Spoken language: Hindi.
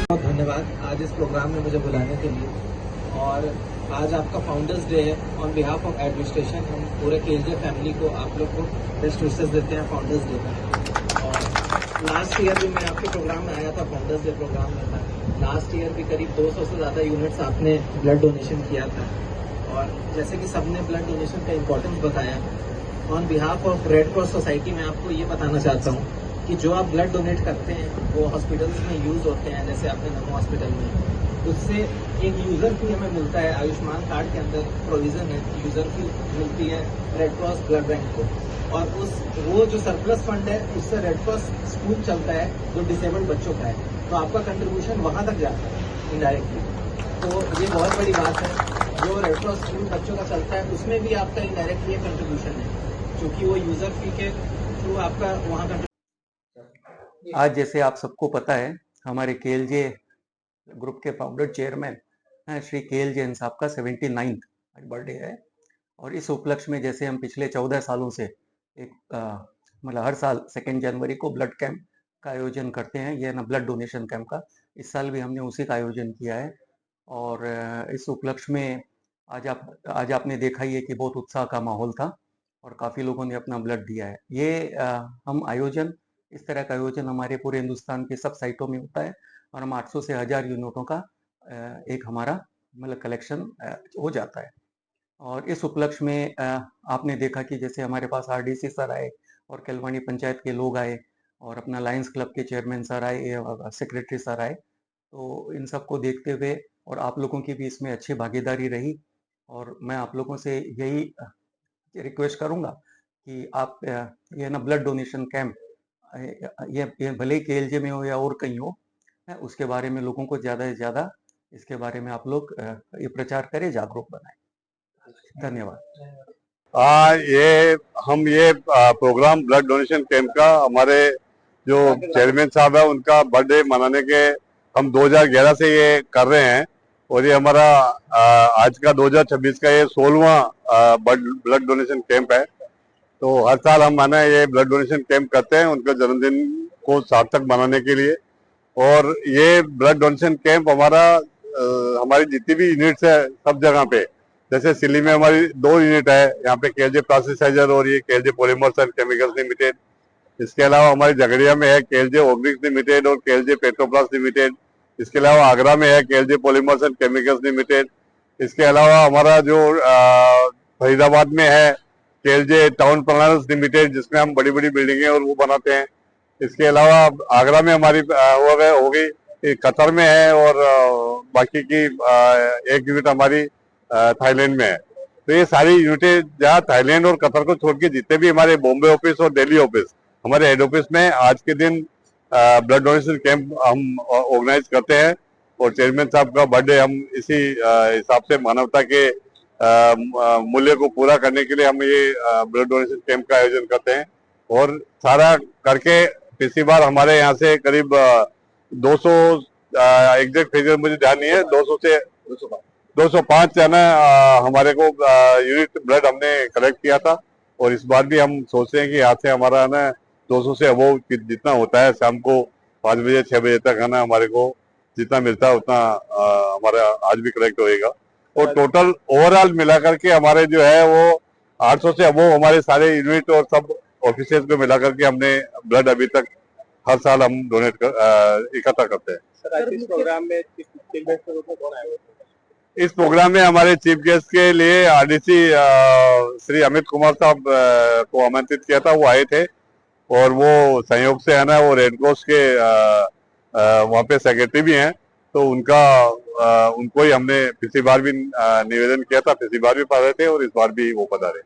बहुत धन्यवाद आज इस प्रोग्राम में मुझे बुलाने के लिए। और आज आपका फाउंडर्स डे है। ऑन बिहाफ ऑफ एडमिनिस्ट्रेशन हम पूरे केएलजे फैमिली को आप लोग को बेस्ट विशेस देते हैं फाउंडर्स डे का। और लास्ट ईयर भी मैं आपके प्रोग्राम में आया था, फाउंडर्स डे प्रोग्राम में था। लास्ट ईयर भी करीब 200 से ज़्यादा यूनिट्स आपने ब्लड डोनेशन किया था। और जैसे कि सबने ब्लड डोनेशन का इम्पोर्टेंस बताया, on behalf of red cross society में आपको ये बताना चाहता हूँ कि जो आप ब्लड डोनेट करते हैं वो हॉस्पिटल्स में यूज़ होते हैं, जैसे आपने नमो हॉस्पिटल में, उससे एक यूज़र फी हमें मिलता है। आयुष्मान कार्ड के अंदर प्रोविज़न है, यूज़र फी मिलती है रेड क्रॉस ब्लड बैंक को। और वो जो सरप्लस फंड है उससे रेड क्रॉस स्कूल चलता है जो डिसेबल्ड बच्चों का है, तो आपका कंट्रीब्यूशन वहाँ तक जाता है इनडायरेक्टली। तो ये बहुत बड़ी बात है। जो रेड क्रॉस स्कूल बच्चों का चलता है उसमें भी आपका इनडायरेक्टली कंट्रीब्यूशन है, क्योंकि वो यूज़र फी के थ्रू आपका वहाँ आज जैसे आप सबको पता है, हमारे केएलजे ग्रुप के फाउंडर चेयरमैन हैं श्री केएल जैन साहब का 79th बर्थडे है। और इस उपलक्ष्य में जैसे हम पिछले 14 सालों से एक मतलब हर साल 2 जनवरी को ब्लड कैंप का आयोजन करते हैं, यह ना ब्लड डोनेशन कैंप का। इस साल भी हमने उसी का आयोजन किया है। और इस उपलक्ष्य में आज आपने देखा ही है कि बहुत उत्साह का माहौल था और काफ़ी लोगों ने अपना ब्लड दिया है। ये हम आयोजन इस तरह का आयोजन हमारे पूरे हिंदुस्तान के सब साइटों में होता है और हम 800 से 1000 यूनिटों का एक हमारा मतलब कलेक्शन हो जाता है। और इस उपलक्ष्य में आपने देखा कि जैसे हमारे पास आरडीसी सर आए और केलवानी पंचायत के लोग आए और अपना लायंस क्लब के चेयरमैन सर आए, सेक्रेटरी सर आए। तो इन सबको देखते हुए और आप लोगों की भी इसमें अच्छी भागीदारी रही। और मैं आप लोगों से यही रिक्वेस्ट करूंगा कि आप ये ना ब्लड डोनेशन कैंप ये भले ही केएलजे में हो या और कहीं हो, उसके बारे में लोगों को ज़्यादा से ज़्यादा इसके बारे में आप लोग ये प्रचार करें, जागरूक बनाएं। धन्यवाद। ये प्रोग्राम ब्लड डोनेशन कैंप का हमारे जो चेयरमैन साहब है उनका बर्थडे मनाने के हम 2011 से ये कर रहे हैं। और ये हमारा आज का 2026 का ये 16वां ब्लड डोनेशन कैंप है। तो हर साल हम माने ये ब्लड डोनेशन कैंप करते हैं उनके जन्मदिन को सार्थक बनाने के लिए। और ये ब्लड डोनेशन कैंप हमारी जितनी भी यूनिट्स है सब जगह पे, जैसे सिल्ली में हमारी 2 यूनिट है, यहाँ पे केएलजे प्लास्टिसाइजर और ये केएलजे पॉलीमर्स एंड केमिकल्स लिमिटेड। इसके अलावा हमारी झगड़िया में है केएलजे ऑर्गेनिक्स लिमिटेड और केएलजे पेट्रोप्लास लिमिटेड। इसके अलावा आगरा में है केएलजे पॉलीमर्स एंड केमिकल्स लिमिटेड। इसके अलावा हमारा जो फरीदाबाद में है केएलजे टाउन प्लानर्स लिमिटेड, जिसमें हम बड़ी बड़ी बिल्डिंगें और वो बनाते हैं। इसके अलावा आगरा में हमारी हो गई, कतर में है और बाकी की एक यूनिट हमारी थाईलैंड में है। तो ये सारी यूनिटें जहाँ थाईलैंड और कतर को छोड़ के जितने भी हमारे बॉम्बे ऑफिस और दिल्ली ऑफिस, हमारे हेड ऑफिस में आज के दिन ब्लड डोनेशन कैंप हम ऑर्गेनाइज करते हैं। और चेयरमैन साहब का बर्थडे हम इसी हिसाब से मानवता के मूल्य को पूरा करने के लिए हम ये ब्लड डोनेशन कैंप का आयोजन करते हैं। और सारा करके पिछली बार हमारे यहाँ से करीब 200 एग्जैक्ट फिगर मुझे ध्यान नहीं है, 200 से 205 है ना हमारे को यूनिट ब्लड हमने कलेक्ट किया था। और इस बार भी हम सोच रहे हैं कि यहाँ से हमारा ना 200 से अबोव जितना होता है शाम को 5 बजे 6 बजे तक है ना हमारे को जितना मिलता है उतना हमारा आज भी कलेक्ट होएगा। और टोटल ओवरऑल मिला करके हमारे जो है वो 800 से अबोव हमारे सारे यूनिट और सब ऑफिसेज को मिला करके हमने ब्लड अभी तक हर साल हम डोनेट इकट्ठा करते हैं। सर, इस प्रोग्राम में चीफ गेस्ट के रूप में कौन आए? इस प्रोग्राम में हमारे चीफ गेस्ट के लिए आरडीसी श्री अमित कुमार साहब को आमंत्रित किया था, वो आए थे। और वो संयोग से है ना वो रेड क्रॉस के वहाँ पे सेक्रेटरी भी हैं, तो उनको ही हमने पिछली बार भी निवेदन किया था, पिछली बार भी पधारे थे और इस बार भी वो पधारे।